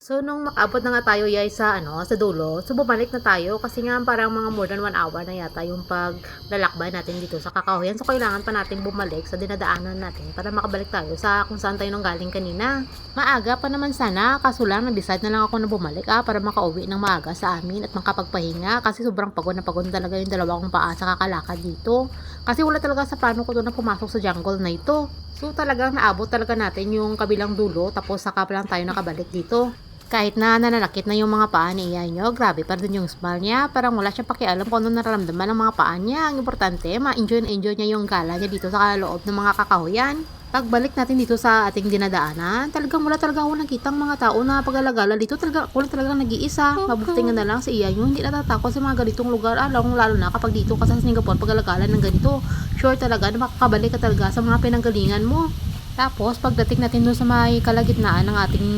So, nung makaabot na nga tayo yay sa dulo, so bumalik na tayo kasi nga parang mga more than 1 hour na yata yung paglalakbay natin dito sa Kakahuyan. So, kailangan pa natin bumalik sa dinadaanan natin para makabalik tayo sa kung saan tayo nang galing kanina. Maaga pa naman sana, kaso lang nag-decide na lang ako na bumalik para makauwi ng maaga sa amin at makapagpahinga kasi sobrang pagod na pagod talaga yung dalawang kong paa sa kakalakad dito. Kasi wala talaga sa plano ko doon na pumasok sa jungle na ito. So, talagang naabot talaga natin yung kabilang dulo tapos saka pa lang tayo nakabalik dito. Kahit na nananakit na yung mga paa ni Iay nyo, grabe pa rin yung smile niya. Parang wala siyang pakialam kung ano nararamdaman ng mga paa niya. Ang importante, ma-enjoy na enjoy niya yung gala niya dito sa loob ng mga kakahuyan. Pagbalik natin dito sa ating dinadaanan, talagang wala talaga ako nakitang mga tao na pag-alagala dito. Talaga, wala talagang nag-iisa. Mabuti nga na lang si Iay nyo, hindi natatakot sa mga ganitong lugar. Lalo na kapag dito ka sa Singapore, pag-alagala ng ganito. Sure talaga na makakabalik ka talaga sa mga pinanggalingan mo. Tapos, pagdating natin doon sa may kalagitnaan ng ating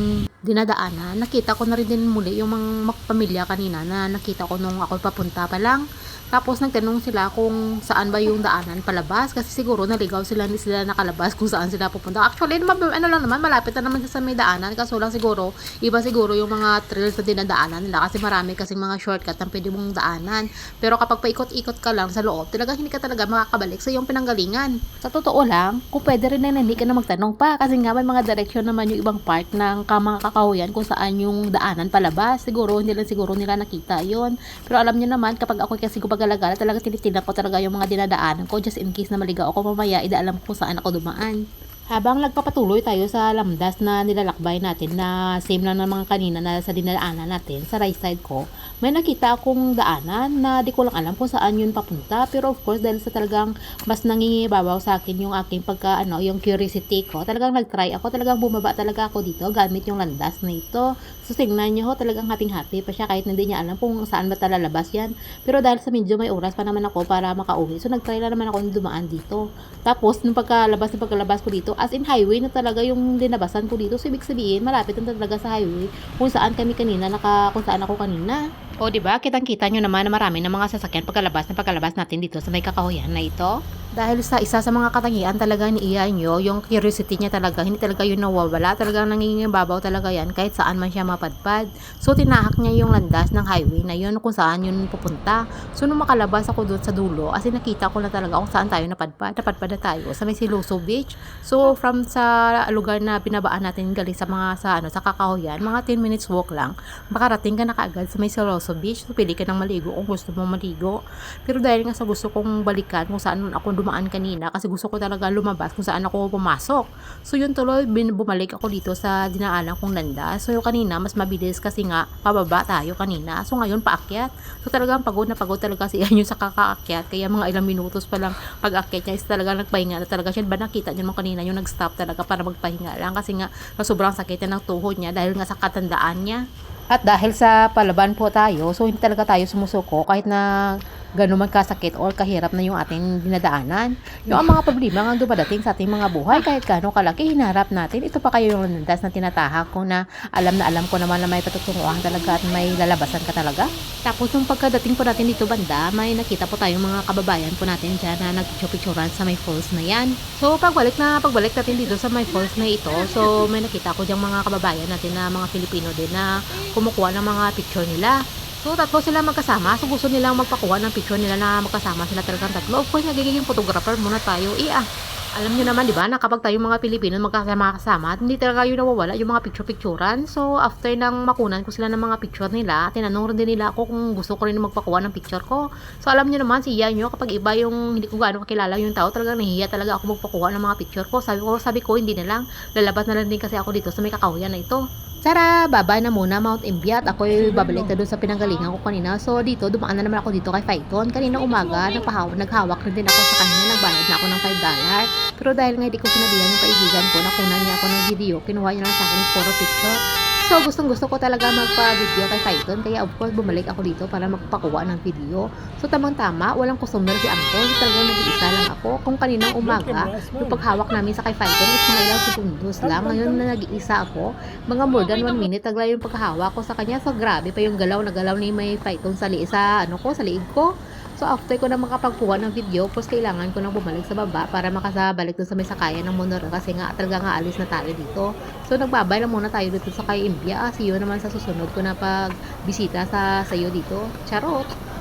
dinadaanan, nakita ko na rin din muli yung mga pamilya kanina na nakita ko nung ako papunta pa lang. Tapos, nagtanong sila kung saan ba yung daanan palabas kasi siguro naligaw sila, hindi sila nakalabas kung saan sila pupunta. Actually, ano lang naman, malapit na naman sa may daanan kaso lang siguro, iba siguro yung mga trails na dinadaanan nila kasi marami kasing mga shortcut na pwede mong daanan. Pero kapag paikot-ikot ka lang sa loob, talaga hindi ka talaga makakabalik sa iyong pinanggalingan. Sa totoo lang, kung pwede rin na hindi ka na magtanong pa kasi nga may mga direction naman yung ibang part ng mga kakahuyan kung saan yung daanan palabas. Siguro, hindi lang siguro nila nakita yon. Pero alam niyo naman, kapag ako kasi pag-alagala, talaga tinitignan ko talaga yung mga dinadaanan ko just in case na maligaw ako mamaya, idaalam ko kung saan ako dumaan. Habang nagpapatuloy tayo sa lamdas na nilalakbay natin na same lang ng mga kanina na sa dinadaanan natin, sa right side ko, may nakita akong daanan na di ko lang alam kung saan yun papunta. Pero of course, dahil sa talagang mas nangingibabaw sa akin yung aking yung curiosity ko, talagang nag-try ako, talagang bumaba talaga ako dito gamit yung landas na ito. So tingnan nyo ho, talagang happy-happy pa siya kahit hindi niya alam kung saan ba talalabas yan. Pero dahil sa medyo may oras pa naman ako para makauwi, so nag-try na naman ako dumaan dito. Tapos, nung pagkalabas ko dito, as in highway na talaga yung dinabasan ko dito. So, ibig sabihin, malapit na talaga sa highway kung saan kami kanina, kung saan ako kanina. O, diba? Kitang-kita nyo naman na marami ng mga sasakyan pagkalabas natin dito sa may kakahuyan na ito. Dahil sa isa sa mga katangian talaga ni Iay nyo, yung curiosity niya talaga, hindi talaga yun nawawala. Talagang nangingibabaw talaga yan kahit saan man siya mapadpad. So, tinahak niya yung landas ng highway na yun kung saan yun pupunta. So, nung makalabas ako doon sa dulo, as in nakita ko na talaga kung saan tayo napadpad. Napadpad na tayo sa may Siloso Beach. So, from sa lugar na binabaan natin galing sa sa Kakahuyan, mga 10 minutes walk lang, makarating ka na kaagad sa may Siloso Beach. So, pili ka ng maligo kung gusto mo maligo. Pero dahil nga sa gusto kong balikan kung saan ako dumaan kanina kasi gusto ko talaga lumabas kung saan ako pumasok. So yun tuloy, bumalik ako dito sa dinaanan kong landas. So kanina mas mabilis kasi nga pababa tayo kanina. So ngayon paakyat. So talagang pagod na pagod talaga si Anyo sa kakaakyat. Kaya mga ilang minutos pa lang pag-akyat niya is talaga nagpahinga na talaga siya. Ba nakita niyo mo kanina yung nag-stop talaga para magpahinga lang kasi nga sobrang sakit na ng tuhod niya dahil nga sa katandaan niya. At dahil sa palaban po tayo, so hindi talaga tayo sumusuko kahit na gano'n man kasakit or kahirap na yung ating dinadaanan. Yung mga problema nga dumadating sa ating mga buhay, kahit gano'ng kalaki, hinarap natin. Ito pa kayo yung landas na tinatahak ko na alam ko naman na may patutunguhan talaga at may lalabasan ka talaga. Tapos nung pagkadating po natin dito banda, may nakita po tayong mga kababayan po natin dyan na nagpicture-picturean sa may falls na yan. So pagbalik natin dito sa may falls na ito, so may nakita ko diyang mga kababayan natin na mga Filipino din na kumukuha ng mga picture nila. So, tatlo sila magkasama. So, gusto nilang magpakuha ng picture nila na magkasama sila talagang tatlo. Of course, nagiging photographer muna tayo. Alam nyo naman, di ba, na kapag tayong mga Pilipino magkasama, hindi talaga yun nawawala yung mga picture-picturean. So, after nang makunan ko sila ng mga picture nila, tinanong rin din nila ako kung gusto ko rin magpakuha ng picture ko. So, alam nyo naman, siya nyo, kapag iba yung hindi ko gaano kakilala yung tao, talagang nahihiya talaga ako magpakuha ng mga picture ko. Sabi ko, hindi na lang. Lalabas na lang din kasi ako dito sa may kakahuyan na ito. Tara, baba na muna Mount Imbiat. Ako'y babalik na doon sa pinanggalingan ko kanina. So dito, dumaan na naman ako dito kay Phaeton. Kanina umaga, naghawak rin din ako sa kanya. Nagbayad na ako ng $5. Pero dahil nga di ko sinabihan yung kaibigan ko, nakunan niya ako ng video, kinuha niya lang sa akin yung photo picture. So gustong-gusto ko talaga magpa-video kay Phaeton. Kaya of course, bumalik ako dito para magpakuha ng video. So tamang-tama, walang customer si Uncle. Talagang nag-iisa lang ako. Kung kaninang umaga, yung paghawak namin sa kay Phaeton is mga ilang sekundos lang. Ngayon na nag-iisa ako, mga more than 1 minute tagla yung pagkahawak ko sa kanya. So grabe pa yung galaw na galaw ni may Phaeton sa liig ko. So after ko na makapagkuha ng video, pues kailangan ko nang bumalik sa baba para makasabalik dun sa may sakayan ng monorail kasi nga talaga nga alis na tayo dito. So nagbabay na muna tayo dito sa kay Imbia. See you naman sa susunod ko na pagbisita sa sayo dito. Charot!